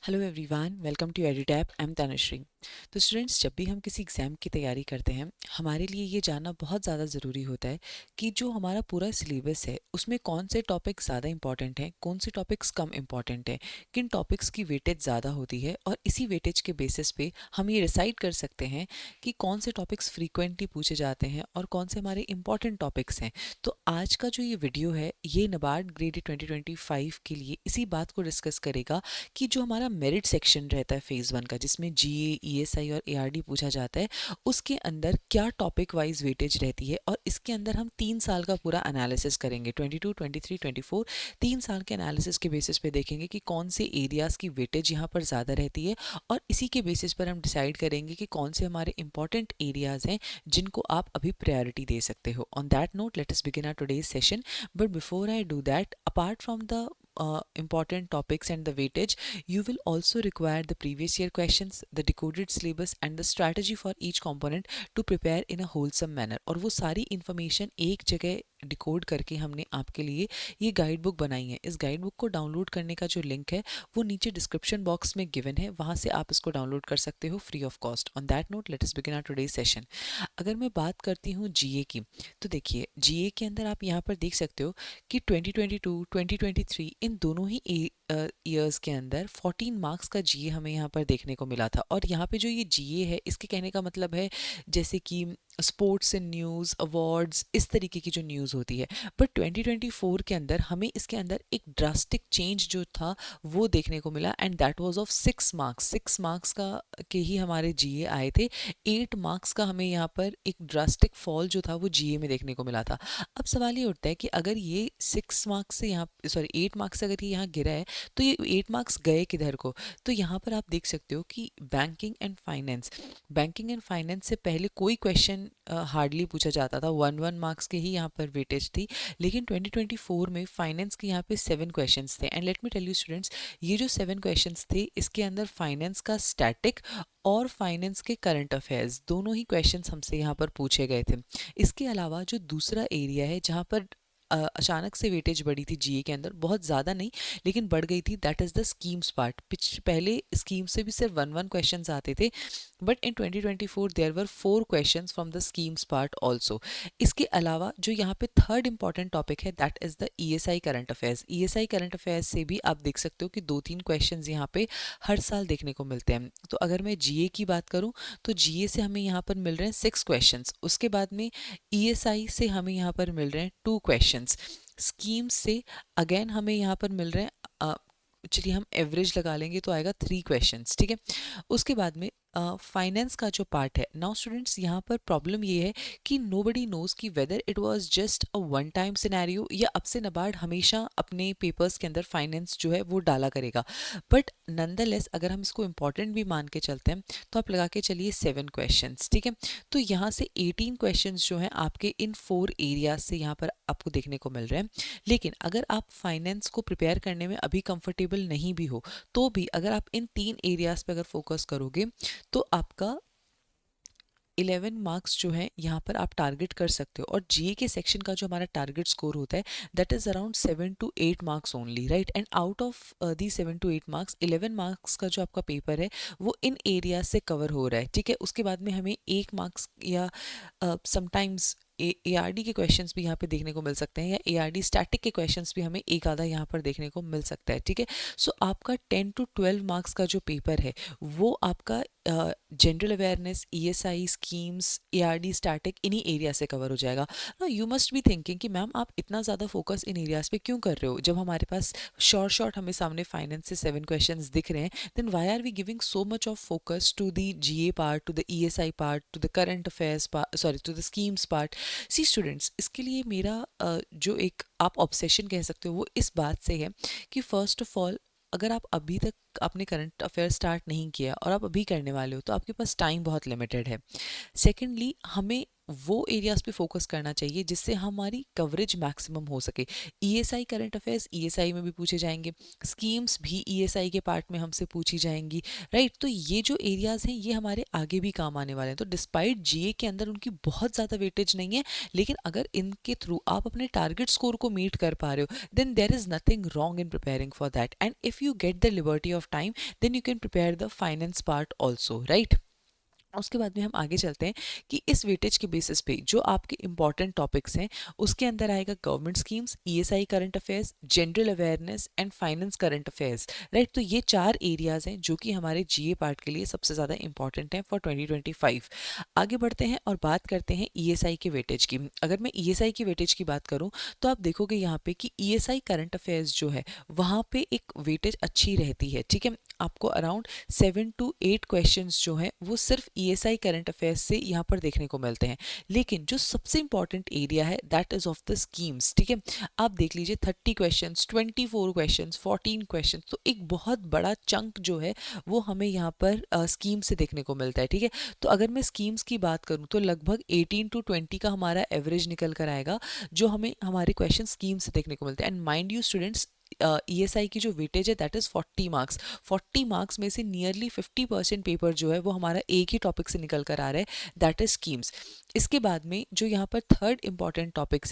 Hello everyone, welcome to Edutap. I am Tanushree. तो students, जब भी हम किसी एग्ज़ाम की तैयारी करते हैं, हमारे लिए ये जानना बहुत ज़्यादा ज़रूरी होता है कि जो हमारा पूरा सिलेबस है उसमें कौन से टॉपिक्स ज़्यादा इंपॉर्टेंट हैं, कौन से टॉपिक्स कम इंपॉर्टेंट हैं, किन टॉपिक्स की वेटेज ज़्यादा होती है, और इसी वेटेज के बेसिस पे हम ये डिसाइड कर सकते हैं कि कौन से टॉपिक्स फ्रीक्वेंटली पूछे जाते हैं और कौन से हमारे इंपॉर्टेंट टॉपिक्स हैं। तो आज का जो ये वीडियो है ये नाबार्ड ग्रेड 2025 के लिए इसी बात को डिस्कस करेगा कि जो हमारा मेरिट सेक्शन रहता है फेज़ 1 का, जिसमें जीए, ईएसआई और एआरडी पूछा जाता है, उसके अंदर क्या टॉपिक वाइज वेटेज रहती है। और इसके अंदर हम 3 साल का पूरा एनालिसिस करेंगे, 22, 23, 24। 3 साल के एनालिसिस के बेसिस पे देखेंगे कि कौन से एरियाज़ की वेटेज यहाँ पर ज़्यादा रहती है, और इसी के बेसिस पर हम डिसाइड करेंगे कि कौन से हमारे इंपॉर्टेंट एरियाज़ हैं जिनको आप अभी प्रायोरिटी दे सकते हो। On that note, let us begin our today's session. But before I do that, apart from the important topics and the weightage, you will also require the previous year questions, the decoded syllabus and the strategy for each component to prepare in a wholesome manner। और वो सारी information एक जगह decode करके हमने आपके लिए ये गाइड बुक बनाई है। इस गाइड बुक को डाउनलोड करने का जो लिंक है वो नीचे डिस्क्रिप्शन बॉक्स में गिवन है, वहाँ से आप इसको डाउनलोड कर सकते हो free of cost. On that note, let us begin our today's session. अगर मैं बात करती हूँ जीए की, तो देखिए जीए के अंदर आप यहाँ पर देख सकते हो कि 2022, 2023 इन दोनों ही ईयर्स के अंदर 14 मार्क्स का जीए हमें यहाँ पर देखने को मिला था। और यहाँ पे जो ये जीए है, इसके कहने का मतलब है जैसे कि स्पोर्ट्स एंड न्यूज़, अवार्ड्स, इस तरीके की जो न्यूज़ होती है। बट 2024 के अंदर हमें इसके अंदर एक ड्रास्टिक चेंज जो था वो देखने को मिला, and that was of 6 marks. 6 marks का के ही हमारे जीए आए थे। 8 मार्क्स का हमें यहाँ पर एक ड्रास्टिक फॉल जो था वो जीए में देखने को मिला था। अब सवाल ये उठता है कि अगर ये 6 मार्क्स से यहाँ, सॉरी 8 मार्क्स से अगर ये यहाँ गिरा है, तो ये 8 मार्क्स गए किधर को। तो यहाँ पर आप देख सकते हो कि बैंकिंग एंड फाइनेंस से पहले कोई क्वेश्चन हार्डली पूछा जाता था, 1 1 मार्क्स के ही यहाँ पर वेटेज थी। लेकिन 2024 में फाइनेंस के यहाँ पे 7 क्वेश्चंस थे, and let me tell you students, ये जो 7 क्वेश्चंस थे इसके अंदर फाइनेंस का स्टैटिक और फाइनेंस के करंट अफेयर्स दोनों ही क्वेश्चंस हमसे यहाँ पर पूछे गए थे। इसके अलावा जो दूसरा एरिया है जहाँ पर अचानक से वेटेज बढ़ी थी जीए के अंदर, बहुत ज़्यादा नहीं लेकिन बढ़ गई थी, that is the schemes part. पहले स्कीम से भी सिर्फ 1 1 क्वेश्चंस आते थे, but in 2024 there were 4 questions from the schemes part also. इसके अलावा जो यहाँ पे थर्ड इंपॉर्टेंट टॉपिक है, that is the ESI current affairs. ESI current affairs से भी आप देख सकते हो कि 2 3 क्वेश्चंस यहाँ पे हर साल देखने को मिलते हैं। तो अगर मैं जीए की बात करूँ, तो जीए से हमें यहाँ पर मिल रहे हैं 6 क्वेश्चंस। उसके बाद में ईएसआई से हमें यहाँ पर मिल रहे हैं 2 क्वेश्चंस। स्कीम्स से अगेन हमें यहाँ पर मिल रहे हैं, चलिए हम एवरेज लगा लेंगे तो आएगा 3 क्वेश्चंस, ठीक है। उसके बाद में फाइनेंस का जो पार्ट है, नाउ स्टूडेंट्स यहाँ पर प्रॉब्लम ये है कि नोबडी नोज कि whether it was just a one time scenario, या अब से नबार्ड हमेशा अपने पेपर्स के अंदर फाइनेंस जो है वो डाला करेगा। बट नंदरलेस अगर हम इसको इम्पॉर्टेंट भी मान के चलते हैं, तो आप लगा के चलिए 7 क्वेश्चंस, ठीक है। तो यहाँ से 18 क्वेश्चंस जो हैं आपके इन 4 एरियाज से यहाँ पर आपको देखने को मिल रहे हैं। लेकिन अगर आप फाइनेंस को प्रिपेयर करने में अभी कंफर्टेबल नहीं भी हो, तो भी अगर आप इन 3 एरियाज पे अगर फोकस करोगे, तो आपका 11 मार्क्स जो है यहाँ पर आप टारगेट कर सकते हो। और जीए के सेक्शन का जो हमारा टारगेट स्कोर होता है, that is around 7 to 8 marks only, right. And out of the 7 to 8 marks, 11 marks का जो आपका पेपर है वो इन एरिया से कवर हो रहा है, ठीक है। उसके बाद में हमें 1 मार्क्स या समटाइम्स एआरडी के क्वेश्चंस भी यहाँ पे देखने को मिल सकते हैं, या एआरडी स्टैटिक के क्वेश्चंस भी हमें एक आधा यहाँ पर देखने को मिल सकता है, ठीक है। सो आपका 10 to 12 मार्क्स का जो पेपर है वो आपका general awareness, ESI, schemes, ARD, static, इन्हीं एरिया से कवर हो जाएगा। ना यू मस्ट बी थिंकिंग कि मैम आप इतना ज़्यादा फोकस इन एरियाज पे क्यों कर रहे हो, जब हमारे पास शॉर्ट हमें सामने फाइनेंस से 7 क्वेश्चंस दिख रहे हैं, then why are we giving so much of focus to the GA part, to the ESI part, to the current affairs part, sorry to the schemes part. See students, इसके लिए मेरा जो एक आप ऑब्सेशन कह सकते हो वो इस बात से है कि फर्स्ट ऑफ ऑल, अगर आप अभी तक आपने करंट अफेयर स्टार्ट नहीं किया और आप अभी करने वाले हो, तो आपके पास टाइम बहुत लिमिटेड है। सेकेंडली, हमें वो एरियाज पे फोकस करना चाहिए जिससे हमारी कवरेज मैक्सिमम हो सके। ईएसआई करंट अफेयर्स ईएसआई में भी पूछे जाएंगे, स्कीम्स भी ईएसआई के पार्ट में हमसे पूछी जाएंगी, राइट। तो ये जो एरियाज हैं ये हमारे आगे भी काम आने वाले हैं। तो डिस्पाइट जीए के अंदर उनकी बहुत ज़्यादा वेटेज नहीं है, लेकिन अगर इनके थ्रू आप अपने टारगेट स्कोर को मीट कर पा रहे हो, then there is nothing wrong in preparing for that, and if you get the liberty of time then you can prepare the finance part also, right. उसके बाद में हम आगे चलते हैं कि इस वेटेज के बेसिस पे जो आपके इंपॉर्टेंट टॉपिक्स हैं उसके अंदर आएगा government schemes, ESI current affairs, general awareness and finance current affairs, right. तो ये 4 एरियाज हैं जो कि हमारे जीए पार्ट के लिए सबसे ज़्यादा इंपॉर्टेंट हैं फॉर 2025। आगे बढ़ते हैं और बात करते हैं ईएसआई के वेटेज की। अगर मैं ईएसआई की वेटेज की बात करूँ तो आप देखोगे यहाँ पे कि ईएसआई करंट अफेयर्स जो है वहाँ पे एक वेटेज अच्छी रहती है, ठीक है। आपको अराउंड 7 to 8 क्वेश्चंस जो हैं वो सिर्फ ईएसआई करंट अफेयर्स से यहाँ पर देखने को मिलते हैं। लेकिन जो सबसे इंपॉर्टेंट एरिया है that is of the schemes, ठीक है। आप देख लीजिए 30 क्वेश्चंस, 24 क्वेश्चंस, 14 क्वेश्चंस, तो एक बहुत बड़ा चंक जो है वो हमें यहाँ पर स्कीम से देखने को मिलता है, ठीक है। तो अगर मैं स्कीम्स की बात करूँ तो लगभग 18 to 20 का हमारा एवरेज निकल कर आएगा जो हमें हमारे क्वेश्चन स्कीम से देखने को मिलते हैं। And mind you students, ESI की जो वेटेज है दैट इज 40 मार्क्स। 40 मार्क्स में से नियरली 50% पेपर जो है वो हमारा एक ही टॉपिक से निकल कर आ रहा है, दैट इज स्कीम्स। इसके बाद में जो यहाँ पर थर्ड इंपॉर्टेंट टॉपिक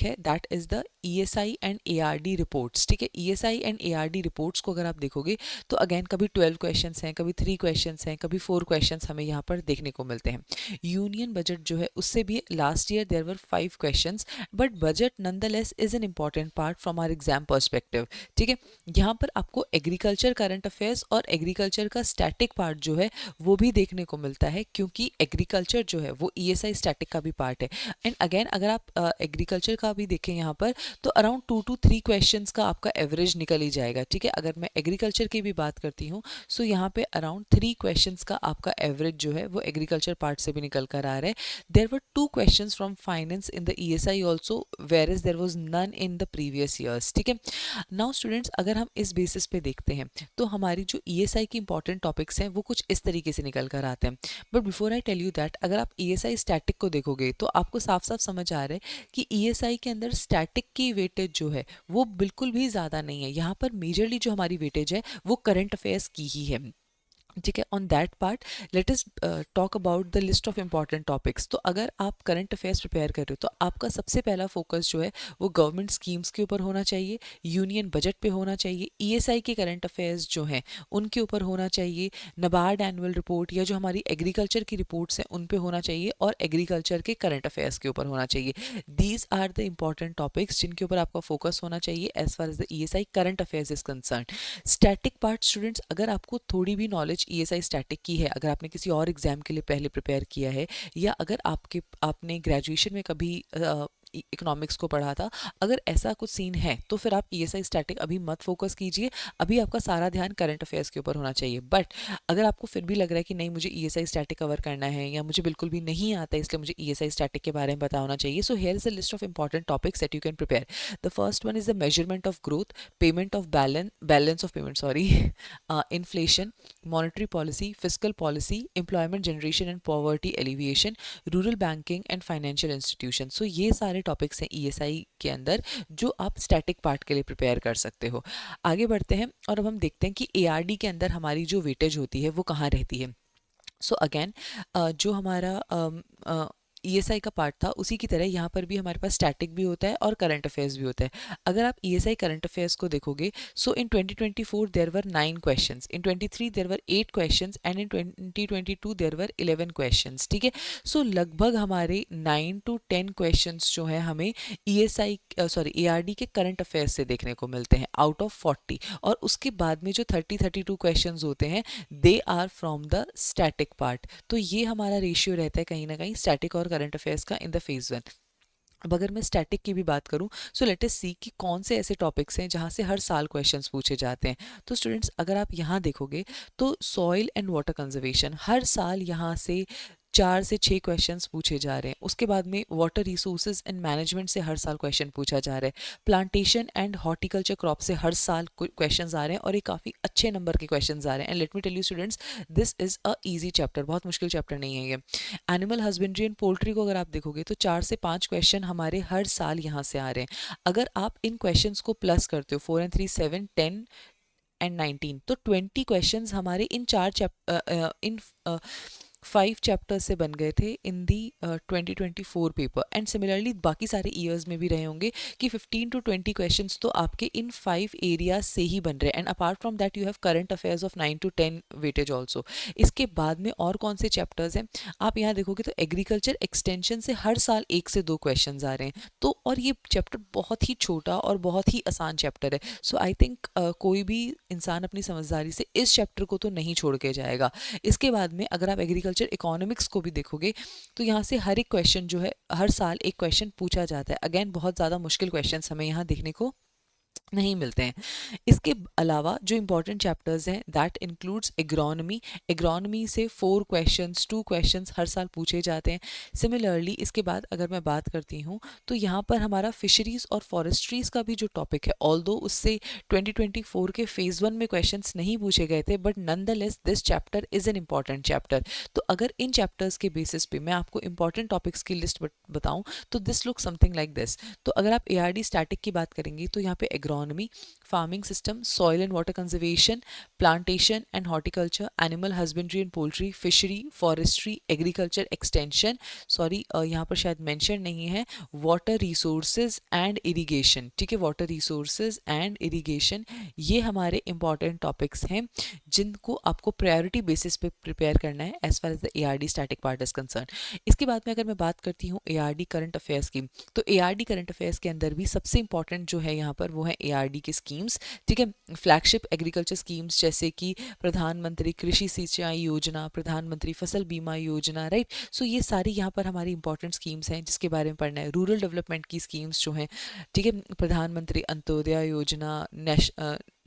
है that is the ESI and ARD reports, ठीक है। ईएसआई एंड एआरडी रिपोर्ट्स को अगर आप देखोगे तो अगेन कभी 12 क्वेश्चंस हैं, कभी 3 क्वेश्चंस हैं, कभी 4 क्वेश्चंस हमें यहाँ पर देखने को मिलते हैं। यूनियन बजट जो है उससे भी last year there were 5 questions, but budget nonetheless is an important part from our exam perspective, ठीक है। यहाँ पर आपको एग्रीकल्चर करंट अफेयर्स और एग्रीकल्चर का स्टैटिक पार्ट जो है वो भी देखने को मिलता है, क्योंकि एग्रीकल्चर जो है वो ईएसआई स्टैटिक का भी पार्ट है। एंड अगेन अगर आप एग्रीकल्चर का भी देखें यहाँ पर तो अराउंड 2 to 3 क्वेश्चंस का आपका एवरेज निकल ही जाएगा, ठीक है। अगर मैं एग्रीकल्चर की भी बात करती हूँ सो यहाँ पे अराउंड 3 क्वेश्चंस का आपका एवरेज जो है वो एग्रीकल्चर पार्ट से भी निकल कर आ रहा है। There were 2 questions from finance in the ESI also, where is there was none in the previous years, ठीक है। नाउ स्टूडेंट्स, अगर हम इस बेसिस पे देखते हैं तो हमारी जो ईएसआई की इंपॉर्टेंट टॉपिक्स हैं वो कुछ इस तरीके से निकल कर आते हैं। But before I tell you that, अगर आप ईएसआई स्टैटिक को देखोगे तो आपको साफ साफ समझ आ रहा है कि ईएसआई के अंदर स्टैटिक की वेटेज जो है वो बिल्कुल भी ज़्यादा नहीं है। यहाँ पर मेजरली जो हमारी वेटेज है वो करंट अफेयर्स की ही है, ठीक है। On that part let us talk about the list of important topics. तो अगर आप करंट अफेयर्स प्रिपेयर कर रहे हो तो आपका सबसे पहला फोकस जो है वो गवर्नमेंट स्कीम्स के ऊपर होना चाहिए, यूनियन बजट पे होना चाहिए, ईएसआई के करंट अफेयर्स जो हैं उनके ऊपर होना चाहिए, नबार्ड एनुअल रिपोर्ट या जो हमारी एग्रीकल्चर की रिपोर्ट्स हैं उन पे होना चाहिए, और एग्रीकल्चर के करंट अफेयर्स के ऊपर होना चाहिए। These are the important topics जिनके ऊपर आपका फोकस होना चाहिए as far as the ESI current affairs is concern. Static part students, अगर आपको थोड़ी भी नॉलेज ईएसआई स्टैटिक की है, अगर आपने किसी और एग्जाम के लिए पहले प्रिपेयर किया है, या अगर आपने ग्रेजुएशन में कभी इकोनॉमिक्स को पढ़ा था, अगर ऐसा कुछ सीन है तो फिर आप ईएसआई स्टैटिक अभी मत फोकस कीजिए, अभी आपका सारा ध्यान करंट अफेयर्स के ऊपर होना चाहिए। बट अगर आपको फिर भी लग रहा है कि नहीं मुझे ईएसआई स्टैटिक कवर करना है या मुझे बिल्कुल भी नहीं आता है इसलिए मुझे ईएसआई स्टैटिक के बारे में पता होना चाहिए, so here is a list of important topics that you can prepare. The first one is the measurement of growth, payment of balance of payment, sorry, inflation, monetary policy, physical policy, employment generation and poverty alleviation, rural banking and financial institution. So ये सारे topics हैं ESI के अंदर जो आप static part के लिए prepare कर सकते हो। आगे बढ़ते हैं और अब हम देखते हैं कि एआरडी के अंदर हमारी जो वेटेज होती है वो कहाँ रहती है। सो अगेन जो हमारा ईएसआई का पार्ट था उसी की तरह यहाँ पर भी हमारे पास स्टैटिक भी होता है और करंट अफेयर्स भी होता है। अगर आप ईएसआई करंट अफेयर्स को देखोगे so in 2024 there were 9 questions, in 23 there were 8 questions and in 2022 there were 11 questions, ठीक है। सो लगभग हमारे 9 to 10 क्वेश्चंस जो है हमें एआरडी के करंट अफेयर्स से देखने को मिलते हैं आउट ऑफ 40, और उसके बाद में जो 32 क्वेश्चंस होते हैं they are from the static part. तो ये हमारा रेशियो रहता है कहीं ना कहीं स्टैटिक और करंट अफेयर्स का इन द फेज 1। अब अगर मैं स्टैटिक की भी बात करूं सो लेट अस सी कि कौन से ऐसे टॉपिक्स हैं जहां से हर साल क्वेश्चंस पूछे जाते हैं। तो स्टूडेंट्स, अगर आप यहां देखोगे तो सॉइल एंड वाटर कंजर्वेशन हर साल यहां से 4 से 6 क्वेश्चंस पूछे जा रहे हैं। उसके बाद में वाटर रिसोर्सेज एंड मैनेजमेंट से हर साल क्वेश्चन पूछा जा रहा है। प्लांटेशन एंड हॉर्टिकल्चर क्रॉप से हर साल क्वेश्चंस आ रहे हैं और ये काफ़ी अच्छे नंबर के क्वेश्चंस आ रहे हैं। And let me tell you students, this is a easy chapter, बहुत मुश्किल चैप्टर नहीं है ये। एनिमल हस्बेंड्री एंड पोल्ट्री को अगर आप देखोगे तो 4 से 5 क्वेश्चन हमारे हर साल यहाँ से आ रहे हैं। अगर आप इन क्वेश्चंस को प्लस करते हो 4 एंड 3 7 10 एंड 19, तो 20 क्वेश्चंस हमारे इन 5 चैप्टर्स से बन गए थे इन दी 2024 पेपर। एंड सिमिलरली बाकी सारे ईयर्स में भी रहे होंगे कि 15 to 20 क्वेश्चंस तो आपके इन 5 एरियाज से ही बन रहे हैं। And apart from that you have current affairs of 9 to 10 weightage also. इसके बाद में और कौन से चैप्टर्स हैं आप यहाँ देखोगे तो एग्रीकल्चर एक्सटेंशन से हर साल 1 से 2 क्वेश्चन आ रहे हैं। तो और ये चैप्टर बहुत ही छोटा और बहुत ही आसान चैप्टर है। सो आई थिंक कोई भी इंसान अपनी समझदारी से इस चैप्टर को तो नहीं छोड़ के जाएगा। इसके बाद में अगर आप एग्रीकल्चर इकोनॉमिक्स को भी देखोगे तो यहाँ से हर एक क्वेश्चन जो है हर साल एक क्वेश्चन पूछा जाता है। अगेन बहुत ज़्यादा मुश्किल क्वेश्चंस हमें यहाँ देखने को नहीं मिलते हैं। इसके अलावा जो इंपॉर्टेंट चैप्टर्स हैं दैट इंक्लूड्स एग्रोनॉमी। एग्रोनॉमी से 4 क्वेश्चंस 2 क्वेश्चंस हर साल पूछे जाते हैं। सिमिलरली इसके बाद अगर मैं बात करती हूँ तो यहाँ पर हमारा फिशरीज और फॉरेस्ट्रीज का भी जो टॉपिक है, ऑल्दो उससे 2024 के फेज़ 1 में क्वेश्चंस नहीं पूछे गए थे, but nonetheless this chapter is an important chapter. तो अगर इन चैप्टर्स के बेसिस पे मैं आपको इंपॉर्टेंट टॉपिक्स की लिस्ट बताऊँ तो this look something like this. तो अगर आप ARD स्टैटिक की बात करेंगे तो यहाँ पे agronomy, farming system, soil and water conservation, plantation and horticulture, animal husbandry and poultry, fishery, forestry, agriculture extension, sorry यहाँ पर शायद मेंशन नहीं है, वाटर रिसोर्सेज एंड इरिगेशन। ठीक है, वाटर रिसोर्सेज एंड इरिगेशन ये हमारे इंपॉर्टेंट टॉपिक्स हैं जिनको आपको प्रायोरिटी बेसिस पे प्रिपेयर करना है as far as the ARD static part is concern. इसके बाद में अगर मैं बात करती हूँ ARD करंट अफेयर्स की, तो ARD करंट अफेयर्स के अंदर भी सबसे इंपॉर्टेंट जो है यहाँ पर वो है ARD की स्कीम्स। ठीक है, फ्लैगशिप एग्रीकल्चर स्कीम्स जैसे कि प्रधानमंत्री कृषि सिंचाई योजना, प्रधानमंत्री फसल बीमा योजना, राइट। सो ये सारी यहाँ पर हमारी इंपॉर्टेंट स्कीम्स हैं जिसके बारे में पढ़ना है। रूरल डेवलपमेंट की स्कीम्स जो हैं, ठीक है, प्रधानमंत्री अंत्योदय योजना,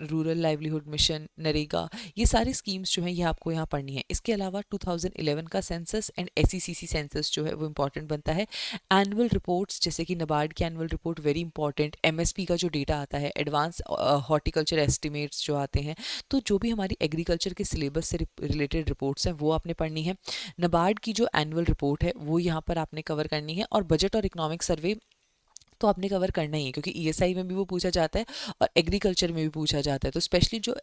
रूरल लाइवलीहुड मिशन, नरेगा, ये सारी स्कीम्स जो हैं ये आपको यहाँ पढ़नी है। इसके अलावा 2011 का सेंसस एंड SECC सेंसस जो है वो इंपॉर्टेंट बनता है। एनुअल रिपोर्ट्स जैसे कि नाबार्ड की annual report very important, MSP का जो डेटा आता है, एडवांस हॉर्टिकल्चर एस्टिमेट्स जो आते हैं, तो जो भी हमारी एग्रीकल्चर के सिलेबस से रिलेटेड रिपोर्ट्स हैं वो आपने पढ़नी है। नाबार्ड की जो एनुअल रिपोर्ट है वो यहाँ पर आपने कवर करनी है। और बजट और इकोनॉमिक सर्वे तो आपने कवर करना ही है क्योंकि ESI में भी वो पूछा जाता है और एग्रीकल्चर में भी पूछा जाता है। तो स्पेशली जो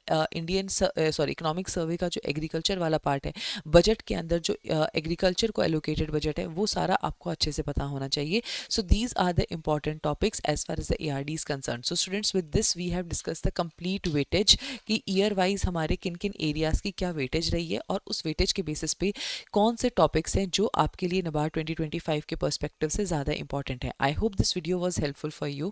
इकोनॉमिक सर्वे का जो एग्रीकल्चर वाला पार्ट है, बजट के अंदर जो एग्रीकल्चर को एलोकेटेड बजट है वो सारा आपको अच्छे से पता होना चाहिए। So these are the important topics as far as the ARD is concern. So students, with this we have discuss the complete weightage कि ईयर वाइज हमारे किन किन एरियाज की क्या वेटेज रही है और उस वेटेज के बेसिस पे कौन से टॉपिक्स हैं जो आपके लिए नाबार्ड 2025 के पर्सपेक्टिव से ज़्यादा इंपॉर्टेंट है। I hope this video was helpful for you.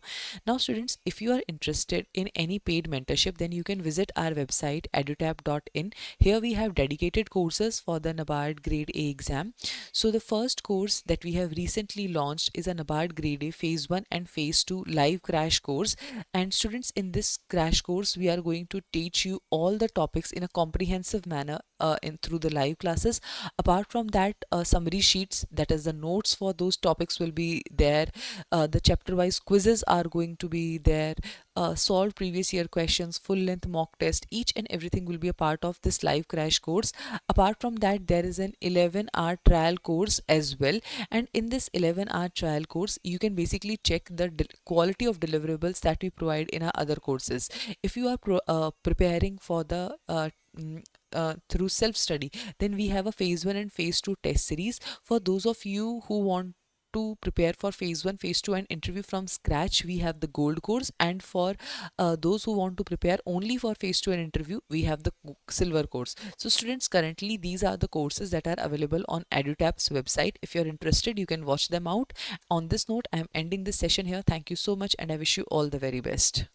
Now students, if you are interested in any paid mentorship, then you can visit our website edutab.in. Here we have dedicated courses for the NABARD grade A exam. So the first course that we have recently launched is a NABARD grade A phase 1 and phase 2 live crash course. And students, in this crash course we are going to teach you all the topics in a comprehensive manner through the live classes. Apart from that, summary sheets, that is the notes for those topics, will be there. The chapter wise quizzes are going to be there. Solve previous year questions, full length mock test, each and everything will be a part of this live crash course. Apart from that, there is an 11-hour trial course as well, and in this 11-hour trial course you can basically check the quality of deliverables that we provide in our other courses. If you are preparing for the through self-study, then we have a phase 1 and phase 2 test series. For those of you who want to prepare for phase 1, phase 2 and interview from scratch, we have the gold course, and for those who want to prepare only for phase 2 and interview, we have the silver course. So students, currently these are the courses that are available on EduTap's website. If you're interested, you can watch them out. On this note, I am ending this session here. Thank you so much and I wish you all the very best.